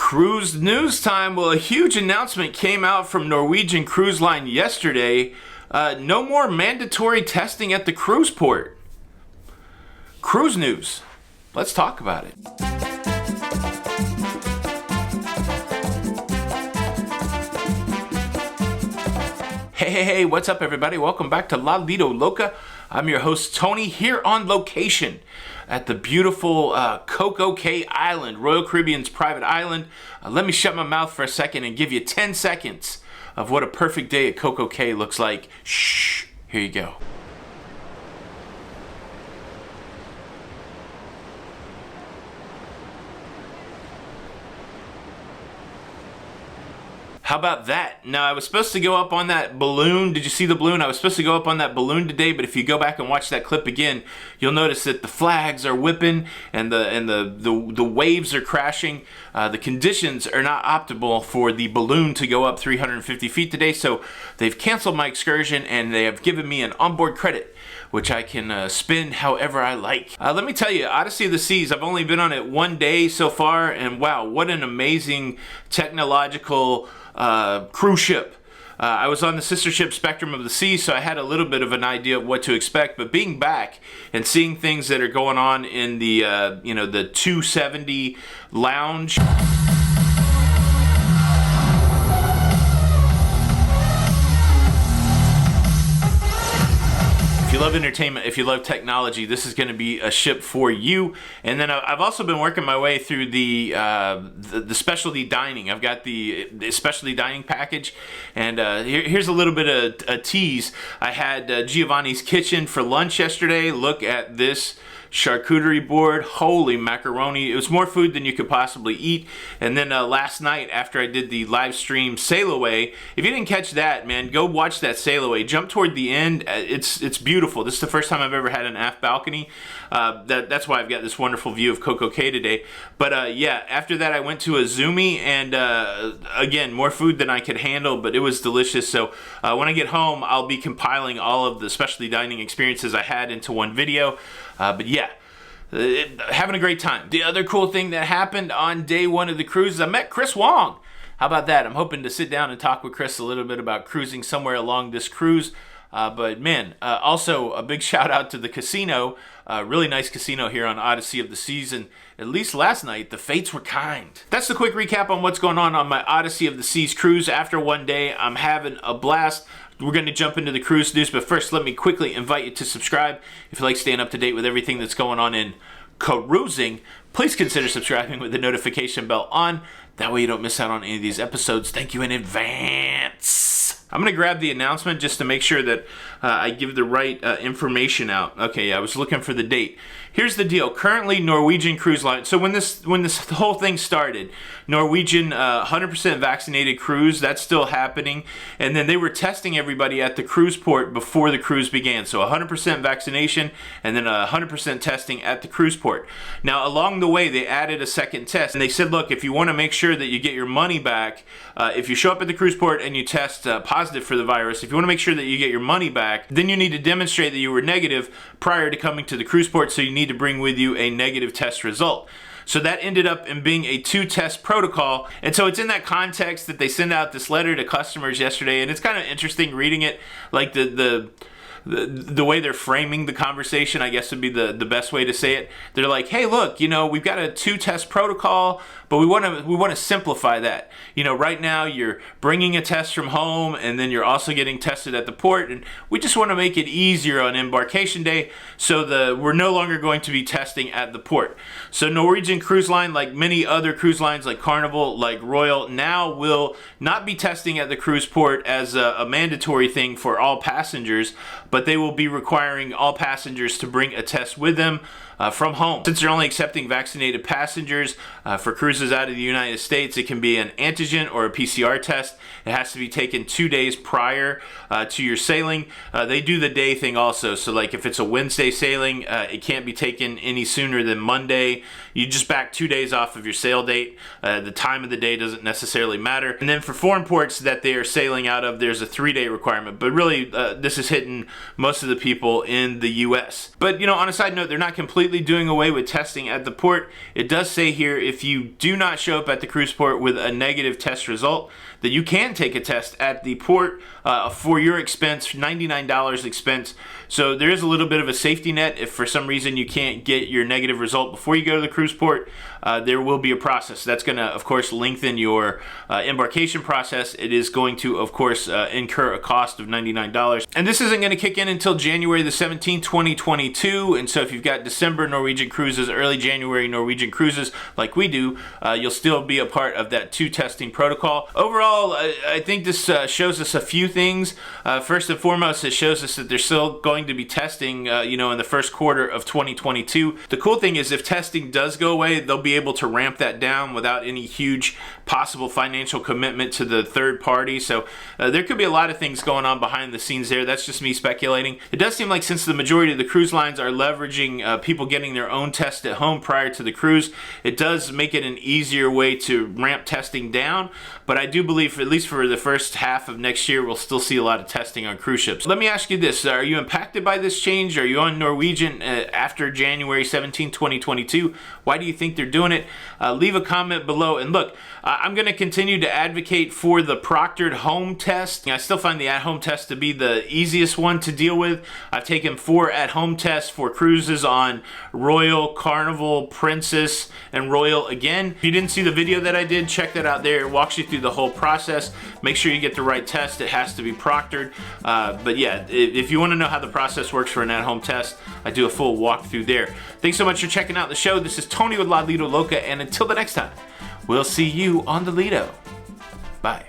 Cruise news time. Well, a huge announcement came out from Norwegian Cruise Line yesterday. No more mandatory testing at the cruise port. Cruise news. Let's talk about it. Hey, what's up everybody? Welcome back to Lido, Loca. I'm your host Tony here on location at the beautiful Coco Cay Island, Royal Caribbean's private island. Let me shut my mouth for a second and give you 10 seconds of what a perfect day at Coco Cay looks like. Shh, here you go. How about that? Now, I was supposed to go up on that balloon. Did you see the balloon? I was supposed to go up on that balloon today, but if you go back and watch that clip again, you'll notice that the flags are whipping and the waves are crashing. The conditions are not optimal for the balloon to go up 350 feet today, so they've canceled my excursion and they have given me an onboard credit, which I can spend however I like. Let me tell you, Odyssey of the Seas, I've only been on it one day so far, and wow, what an amazing technological cruise ship. I was on the sister ship Spectrum of the Sea, so I had a little bit of an idea of what to expect, but being back and seeing things that are going on in the, the 270 lounge. If you love entertainment, if you love technology, this is going to be a ship for you. And then I've also been working my way through the specialty dining. I've got the specialty dining package, and here's a little bit of a tease. I had Giovanni's Kitchen for lunch yesterday. Look at this charcuterie board. Holy macaroni. It was more food than you could possibly eat. And then last night, after I did the live stream sail away, if you didn't catch that, man, go watch that sail away. Jump toward the end. It's beautiful. This is the first time I've ever had an aft balcony. That's why I've got this wonderful view of Coco Cay today. But yeah, after that I went to a Zoomy, and again, more food than I could handle, but it was delicious. So when I get home, I'll be compiling all of the specialty dining experiences I had into one video. But yeah, having a great time. The other cool thing that happened on day one of the cruise is I met Chris Wong. How about that? I'm hoping to sit down and talk with Chris a little bit about cruising somewhere along this cruise. But man, also a big shout out to the casino. Really nice casino here on Odyssey of the Seas, and at least last night the fates were kind. That's the quick recap on what's going on my Odyssey of the Seas cruise. After one day, I'm having a blast. We're going to jump into the cruise news, but first let me quickly invite you to subscribe. If you like staying up to date with everything that's going on in cruising, please consider subscribing with the notification bell on. That way you don't miss out on any of these episodes. Thank you in advance. I'm going to grab the announcement just to make sure that I give the right information out. Okay, I was looking for the date. Here's the deal. Currently, Norwegian Cruise Line. So when this whole thing started, Norwegian 100% vaccinated cruise, that's still happening. And then they were testing everybody at the cruise port before the cruise began. So 100% vaccination and then 100% testing at the cruise port. Now, along the way, they added a second test. And they said, look, if you want to make sure that you get your money back, if you show up at the cruise port and you test positive for the virus, if you want to make sure that you get your money back, then you need to demonstrate that you were negative prior to coming to the cruise port, so you need to bring with you a negative test result. So that ended up in being a 2-test protocol. And so it's in that context that they send out this letter to customers yesterday, and it's kind of interesting reading it, like the way they're framing the conversation, I guess would be the best way to say it. They're like, hey, look, we've got a 2-test protocol, but we want to simplify that. Right now you're bringing a test from home, and then you're also getting tested at the port, and we just want to make it easier on embarkation day, so we're no longer going to be testing at the port. So Norwegian Cruise Line, like many other cruise lines like Carnival, like Royal, now will not be testing at the cruise port as a mandatory thing for all passengers, but they will be requiring all passengers to bring a test with them from home. Since they're only accepting vaccinated passengers for cruises out of the United States, it can be an antigen or a PCR test. It has to be taken 2 days prior to your sailing. They do the day thing also. So like if it's a Wednesday sailing, it can't be taken any sooner than Monday. You just back 2 days off of your sail date. The time of the day doesn't necessarily matter. And then for foreign ports that they are sailing out of, there's a 3-day requirement. But really, this is hitting most of the people in the U.S. But on a side note, they're not completely doing away with testing at the port. It does say here, if you do not show up at the cruise port with a negative test result, then you can take a test at the port for your expense, $99 expense. So there is a little bit of a safety net. If for some reason you can't get your negative result before you go to the cruise port, there will be a process. That's going to, of course, lengthen your embarkation process. It is going to, of course, incur a cost of $99. And this isn't going to kick in until January the 17th, 2022. And so if you've got December Norwegian cruises, early January Norwegian cruises like we do, you'll still be a part of that 2 testing protocol. Overall, I think this shows us a few things. First and foremost, it shows us that they're still going to be testing, in the first quarter of 2022. The cool thing is if testing does go away, they'll be able to ramp that down without any huge possible financial commitment to the third party. So there could be a lot of things going on behind the scenes there. That's just me speculating. It does seem like since the majority of the cruise lines are leveraging people getting their own test at home prior to the cruise, it does make it an easier way to ramp testing down. But I do believe, at least for the first half of next year, we'll still see a lot of testing on cruise ships. Let me ask you this. Are you impacted by this change? Are you on Norwegian after January 17, 2022? Why do you think they're doing it? Leave a comment below. And look, I'm going to continue to advocate for the proctored home test. I still find the at-home test to be the easiest one to deal with. I've taken 4 at-home tests for cruises on Royal, Carnival, Princess, and Royal again. If you didn't see the video that I did, check that out there. It walks you through the whole process. Make sure you get the right test. It has to be proctored. But yeah, if you want to know how the process works for an at-home test, I do a full walkthrough there. Thanks so much for checking out the show. This is Tony with Lido, Loca, and until the next time, we'll see you on the Lido. Bye.